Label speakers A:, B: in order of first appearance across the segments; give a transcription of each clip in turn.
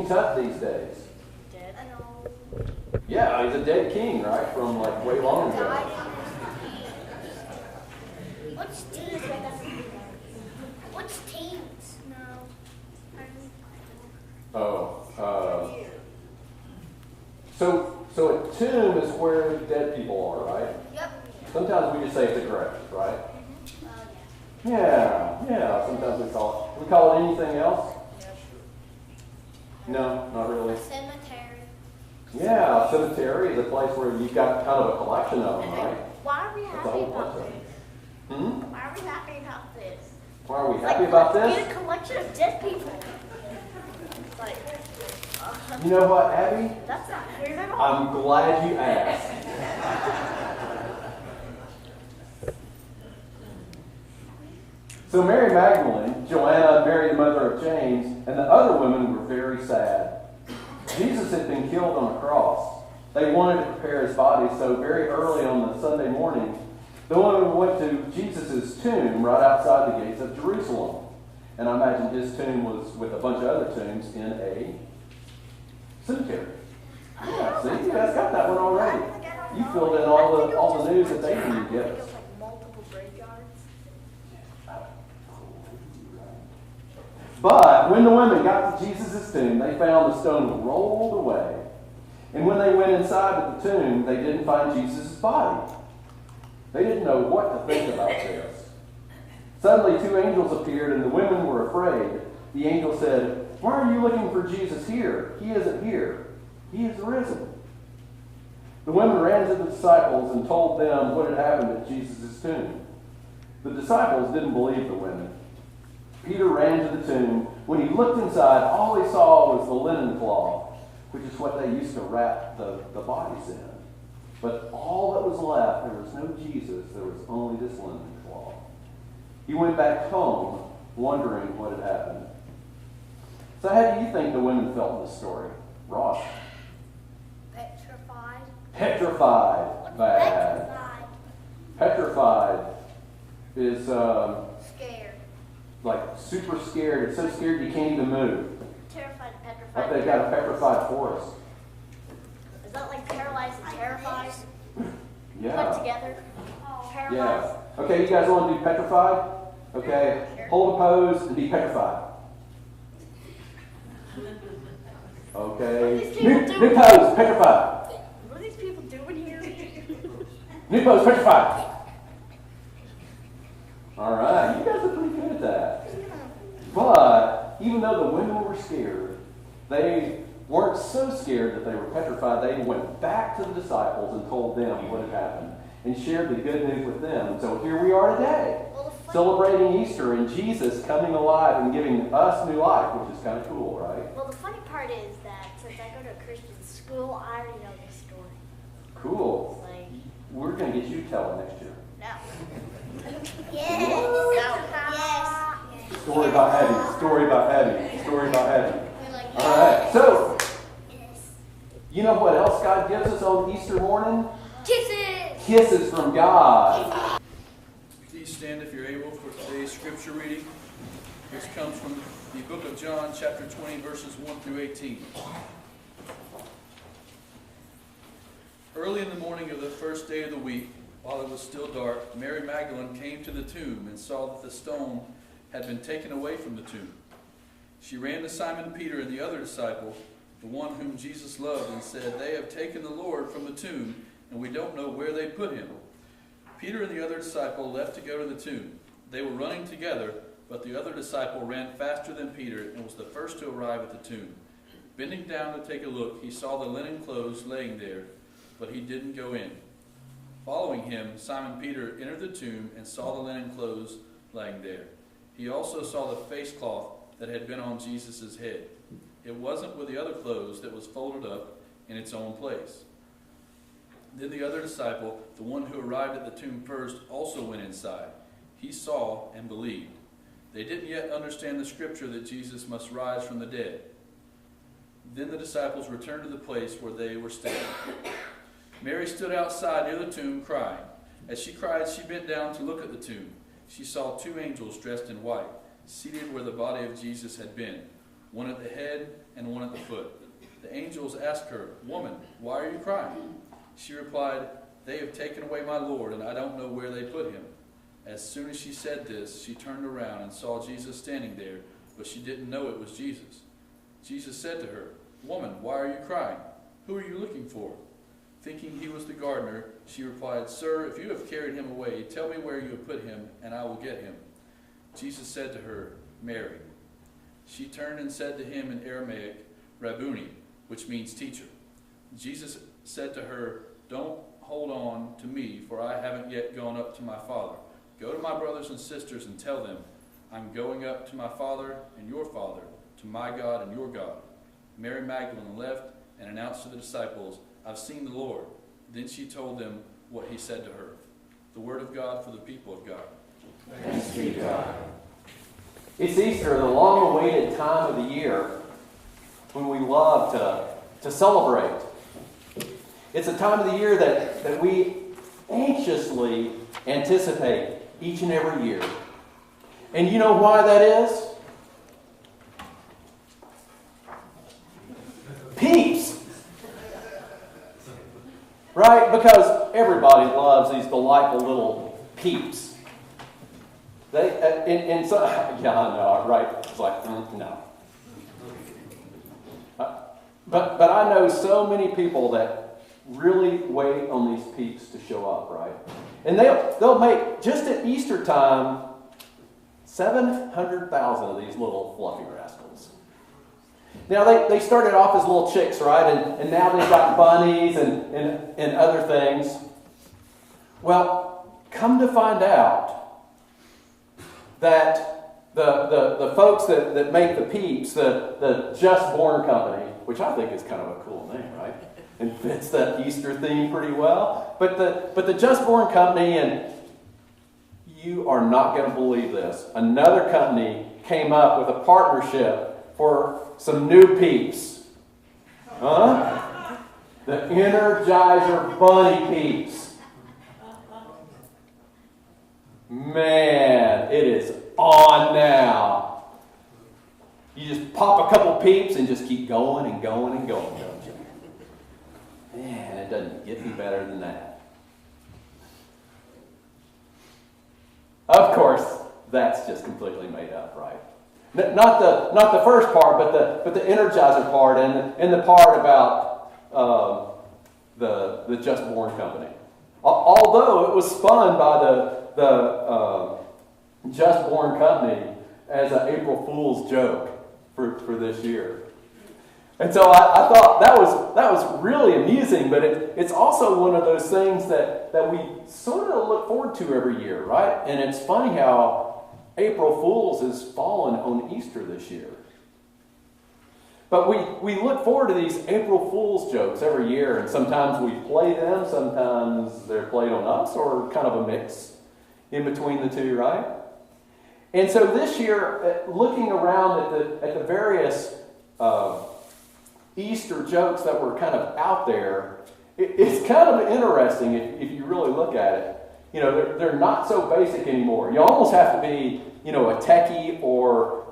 A: King Tut these days?
B: Dead.
A: Yeah, he's a dead king, right? From like way long ago.
B: What's teens? What's teens? No.
A: So a tomb is where dead people are, right?
B: Yep.
A: Sometimes we just say it's a grave, right?
B: Mm-hmm.
A: Yeah. Sometimes we call it anything else? No, not really.
B: A cemetery.
A: Yeah, a cemetery is a place where you've got kind of a collection of them, right?
B: Why are we
A: That's a
B: happy
A: whole
B: about
A: bunch of
B: this?
A: them.
B: Why are we happy about this?
A: Why are we happy about
B: Get
A: this?
B: a collection of dead people. Like,
A: You know what, Abby?
B: that's not weird at all.
A: I'm glad you asked. So Mary Magdalene, Joanna, Mary the mother of James, and the other women were very sad. Jesus had been killed on a cross. They wanted to prepare his body, so very early on the Sunday morning, the women went to Jesus' tomb right outside the gates of Jerusalem. And I imagine his tomb was with a bunch of other tombs in a cemetery. Yeah, see, you guys got that one already. You filled in all the news that they didn't give us.
B: Multiple graveyards.
A: But when the women got to Jesus' tomb, they found the stone rolled away. And when they went inside of the tomb, they didn't find Jesus' body. They didn't know what to think about this. Suddenly 2 angels appeared, and the women were afraid. The angel said, "Why are you looking for Jesus here? He isn't here. He is risen." The women ran to the disciples and told them what had happened at Jesus' tomb. The disciples didn't believe the women. Peter ran to the tomb. When he looked inside, all he saw was the linen cloth, which is what they used to wrap the bodies in. But all that was left, there was no Jesus, there was only this linen cloth. He went back home, wondering what had happened. So how do you think the women felt in this story? Ross?
B: Petrified.
A: Petrified. Bad. Petrified is
B: Scared.
A: like super scared. It's so scared you can't even move.
B: Terrified and petrified.
A: Like they've got a petrified forest.
B: Is that like paralyzed and terrified? Put
A: Yeah.
B: together? Paralyzed.
A: Yeah. Okay, you guys want to do petrified? Okay. Hold a pose and be petrified. Okay. New pose, petrified.
B: What are these people doing here?
A: New pose, petrified. All right, you guys are pretty good at that. But even though the women were scared, they weren't so scared that they were petrified. They went back to the disciples and told them what had happened and shared the good news with them. And so here we are today, celebrating Easter and Jesus coming alive and giving us new life, which is kind of cool, right?
B: Well, the funny part is that since I go to a Christian school, I already know this story.
A: Cool.
B: Like,
A: We're going to get you to tell it next year.
B: no. Yes. No. Yes.
A: Story about Abby. Story about Abby. Story about Abby. All right. So, you know what else God gives us on Easter morning?
B: Kisses.
A: Kisses from God.
C: Please stand if you're able for today's scripture reading. This comes from the book of John, chapter 20, verses 1 through 18. Early in the morning of the first day of the week, while it was still dark, Mary Magdalene came to the tomb and saw that the stone had been taken away from the tomb. She ran to Simon Peter and the other disciple, the one whom Jesus loved, and said, "They have taken the Lord from the tomb, and we don't know where they put him." Peter and the other disciple left to go to the tomb. They were running together, but the other disciple ran faster than Peter and was the first to arrive at the tomb. Bending down to take a look, he saw the linen clothes laying there, but he didn't go in. Following him, Simon Peter entered the tomb and saw the linen clothes lying there. He also saw the face cloth that had been on Jesus' head. It wasn't with the other clothes that was folded up in its own place. Then the other disciple, the one who arrived at the tomb first, also went inside. He saw and believed. They didn't yet understand the scripture that Jesus must rise from the dead. Then the disciples returned to the place where they were standing. Mary stood outside near the tomb crying. As she cried, she bent down to look at the tomb. She saw 2 angels dressed in white, seated where the body of Jesus had been, one at the head and one at the foot. The angels asked her, "Woman, why are you crying?" She replied, "They have taken away my Lord, and I don't know where they put him." As soon as she said this, she turned around and saw Jesus standing there, but she didn't know it was Jesus. Jesus said to her, "Woman, why are you crying? Who are you looking for?" Thinking he was the gardener, she replied, "Sir, if you have carried him away, tell me where you have put him, and I will get him." Jesus said to her, "Mary." She turned and said to him in Aramaic, "Rabboni," which means teacher. Jesus said to her, "Don't hold on to me, for I haven't yet gone up to my Father. Go to my brothers and sisters and tell them, I'm going up to my Father and your Father, to my God and your God." Mary Magdalene left and announced to the disciples, "I've seen the Lord." Then she told them what he said to her. The word of God for the people of God.
A: Thanks be to God. It's Easter, the long-awaited time of the year when we love to celebrate. It's a time of the year that we anxiously anticipate each and every year. And you know why that is? Peeps! Right? Because everybody loves these delightful little peeps. They, in some, yeah, I know, right? It's like, no. But I know so many people that really wait on these peeps to show up, right? And they'll make, just at Easter time, 700,000 of these little fluffy rascals. Now, they started off as little chicks, right? And now they've got bunnies and other things. Well, come to find out that the folks that make the peeps, the Just Born Company, which I think is kind of a cool name, right? And fits that Easter theme pretty well. But the Just Born Company, and you are not going to believe this, another company came up with a partnership for some new peeps. Huh? The Energizer Bunny peeps. Man, it is on now. You just pop a couple peeps and just keep going and going and going, don't you? Man, it doesn't get any better than that. Of course, that's just completely made up, right? Not the first part, but the Energizer part and the part about the Just Born Company. Although it was spun by the Just Born Company as an April Fool's joke for this year. And so I thought that was really amusing, but it's also one of those things that we sort of look forward to every year, right? And it's funny how April Fool's has fallen on Easter this year. But we look forward to these April Fool's jokes every year, and sometimes we play them, sometimes they're played on us, or kind of a mix in between the two, right? And so this year, looking around at the various Easter jokes that were kind of out there, it's kind of interesting if you really look at it. You know, they're not so basic anymore. You almost have to be, a techie or,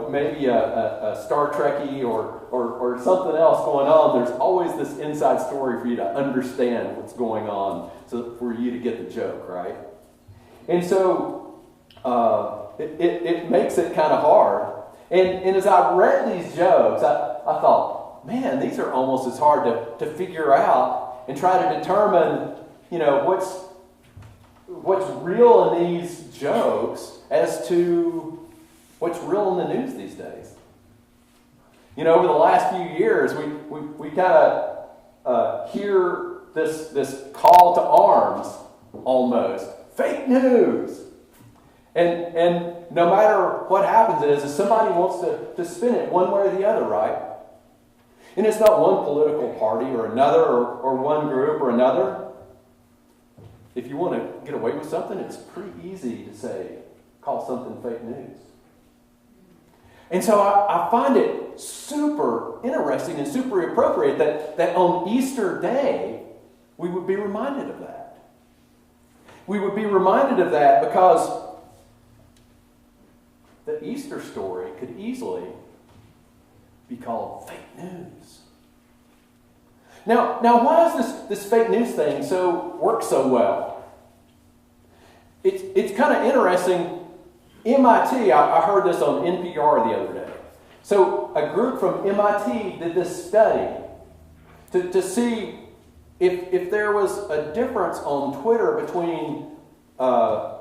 A: maybe a Star Trekkie or something else going on. There's always this inside story for you to understand what's going on, so for you to get the joke, right? And so it makes it kind of hard. And as I read these jokes, I thought, man, these are almost as hard to figure out and try to determine, what's real in these jokes as to what's real in the news these days. Over the last few years, we kind of hear this call to arms almost. Fake news. And no matter what happens is somebody wants to spin it one way or the other, right? And it's not one political party or another or one group or another. If you want to get away with something, it's pretty easy to call something fake news. And so I find it super interesting and super appropriate that on Easter Day, we would be reminded of that. We would be reminded of that because the Easter story could easily be called fake news. Now why does this fake news thing work so well? It's kind of interesting. MIT, I heard this on NPR the other day. So a group from MIT did this study to see if there was a difference on Twitter between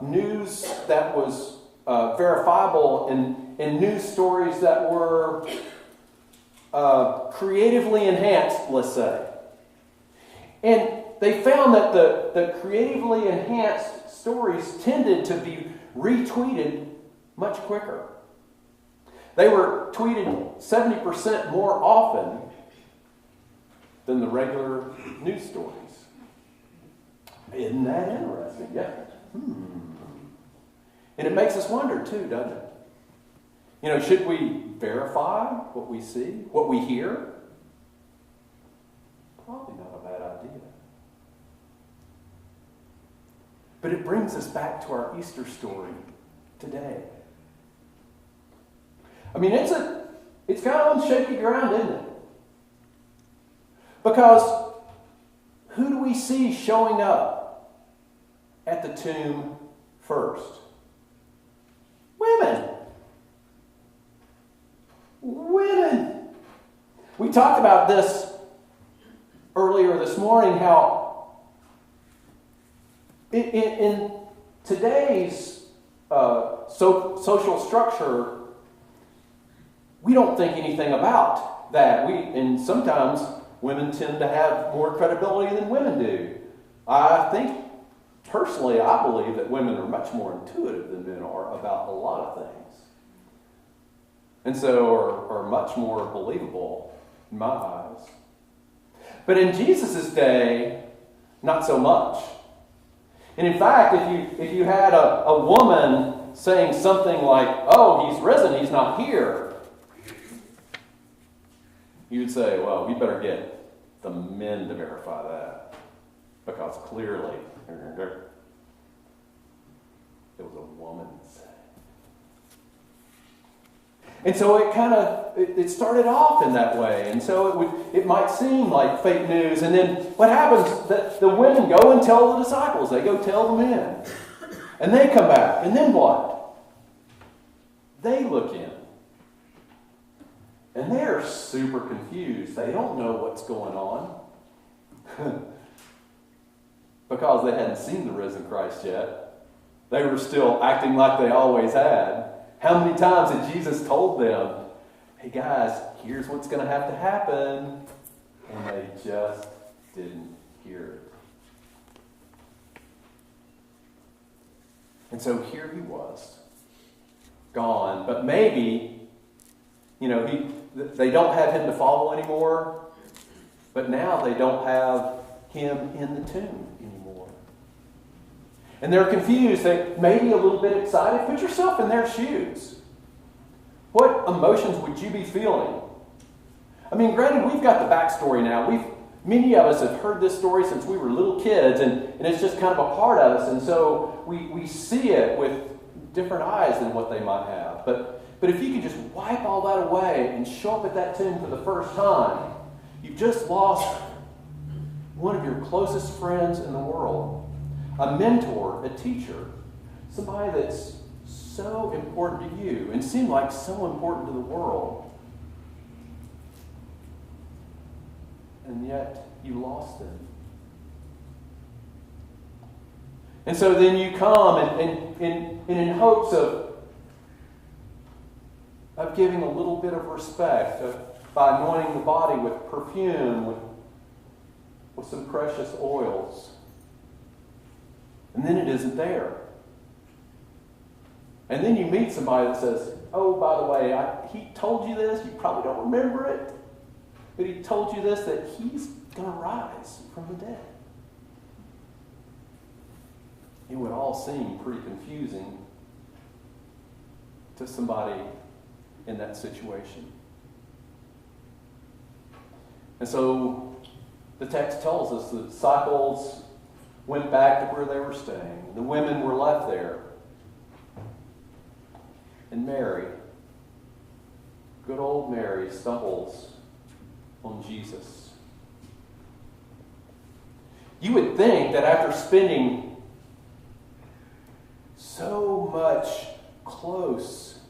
A: news that was verifiable and news stories that were creatively enhanced, let's say. And they found that the creatively enhanced stories tended to be retweeted much quicker. They were tweeted 70% more often than the regular news stories. Isn't that interesting? Yeah. And it makes us wonder too, doesn't it? Should we verify what we see, what we hear? Probably not a bad idea. But it brings us back to our Easter story today. I mean, it's kind of on shaky ground, isn't it? Because who do we see showing up at the tomb first? Women. Women. We talked about this earlier this morning, how in today's social structure, we don't think anything about that. And sometimes women tend to have more credibility than women do. I think, personally, I believe that women are much more intuitive than men are about a lot of things. And so are much more believable in my eyes. But in Jesus' day, not so much. And in fact, if you had a woman saying something like, "Oh, he's risen, he's not here," you'd say, "Well, we better get the men to verify that, because clearly it was a woman saying." And so it started off in that way, and so it might seem like fake news. And then what happens? The women go and tell the disciples. They go tell the men, and they come back. And then what? They look in. And they're super confused. They don't know what's going on. Because they hadn't seen the risen Christ yet. They were still acting like they always had. How many times had Jesus told them, "Hey guys, here's what's going to have to happen." And they just didn't hear it. And so here he was, gone. But maybe, they don't have him to follow anymore, but now they don't have him in the tomb anymore. And they're confused. They may be a little bit excited. Put yourself in their shoes. What emotions would you be feeling? I mean, granted, we've got the backstory now. Many of us have heard this story since we were little kids, and it's just kind of a part of us, and so we see it with different eyes than what they might have. But if you could just wipe all that away and show up at that tomb for the first time, you've just lost one of your closest friends in the world, a mentor, a teacher, somebody that's so important to you and seemed like so important to the world. And yet you lost them. And so then you come and in hopes of giving a little bit of respect, by anointing the body with perfume, with some precious oils. And then it isn't there. And then you meet somebody that says, "Oh, by the way, he told you this. You probably don't remember it. But he told you this, that he's going to rise from the dead." It would all seem pretty confusing to somebody in that situation. And so the text tells us the disciples went back to where they were staying. The women were left there. And Mary good old Mary stumbles on Jesus. You would think that after spending so much close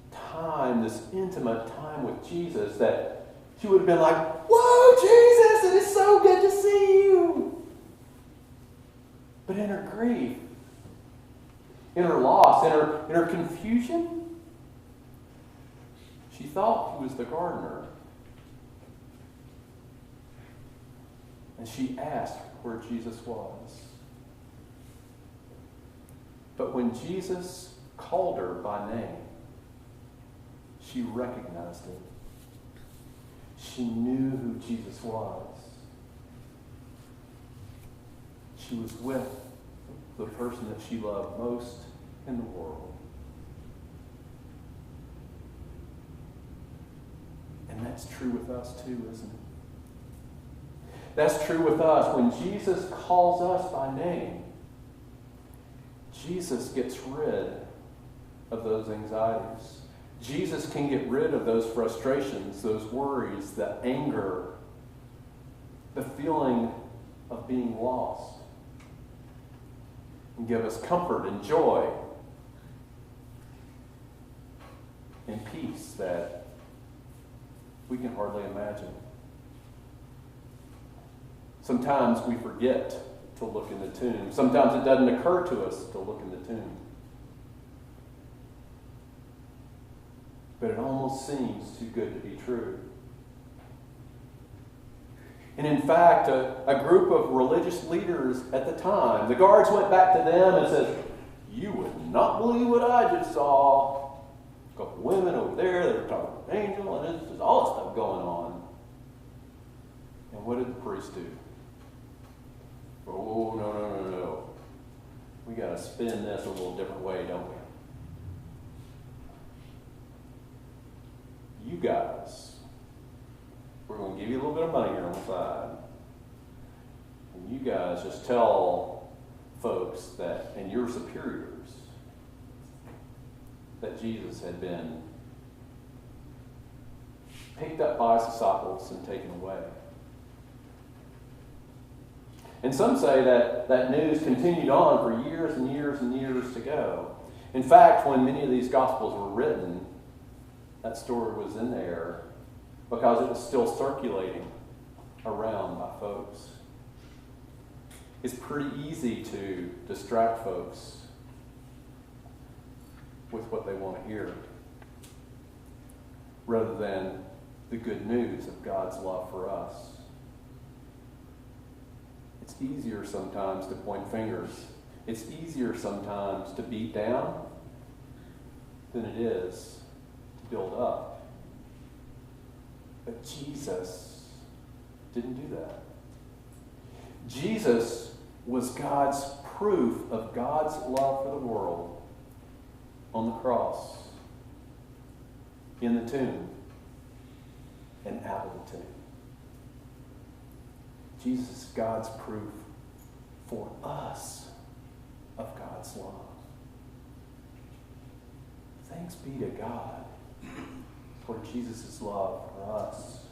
A: time, this intimate time with Jesus, that she would have been like, "Whoa, Jesus, it is so good to see you." But in her grief, in her loss, in her confusion, she thought he was the gardener. And she asked where Jesus was. But when Jesus called her by name, she recognized him. She knew who Jesus was. She was with the person that she loved most in the world. And that's true with us too, isn't it? That's true with us. When Jesus calls us by name, Jesus gets rid of those anxieties. Jesus can get rid of those frustrations, those worries, the anger, the feeling of being lost, and give us comfort and joy and peace that we can hardly imagine. Sometimes we forget to look in the tomb. Sometimes it doesn't occur to us to look in the tomb. But it almost seems too good to be true. And in fact, a group of religious leaders at the time, the guards went back to them and said, "You would not believe what I just saw. A couple women over there, they were talking to an angel, and there's all this stuff going on." And what did the priest do? "Oh, no. We got to spin this a little different way, don't we? You guys, we're going to give you a little bit of money here on the side. And you guys just tell folks that, and your superiors, that Jesus had been picked up by his disciples and taken away." And some say that news continued on for years and years and years to go. In fact, when many of these Gospels were written, that story was in there because it was still circulating around by folks. It's pretty easy to distract folks with what they want to hear rather than the good news of God's love for us. It's easier sometimes to point fingers. It's easier sometimes to beat down than it is to build up. But Jesus didn't do that. Jesus was God's proof of God's love for the world on the cross, in the tomb, and out of the tomb. Jesus is God's proof for us of God's love. Thanks be to God for Jesus' love for us.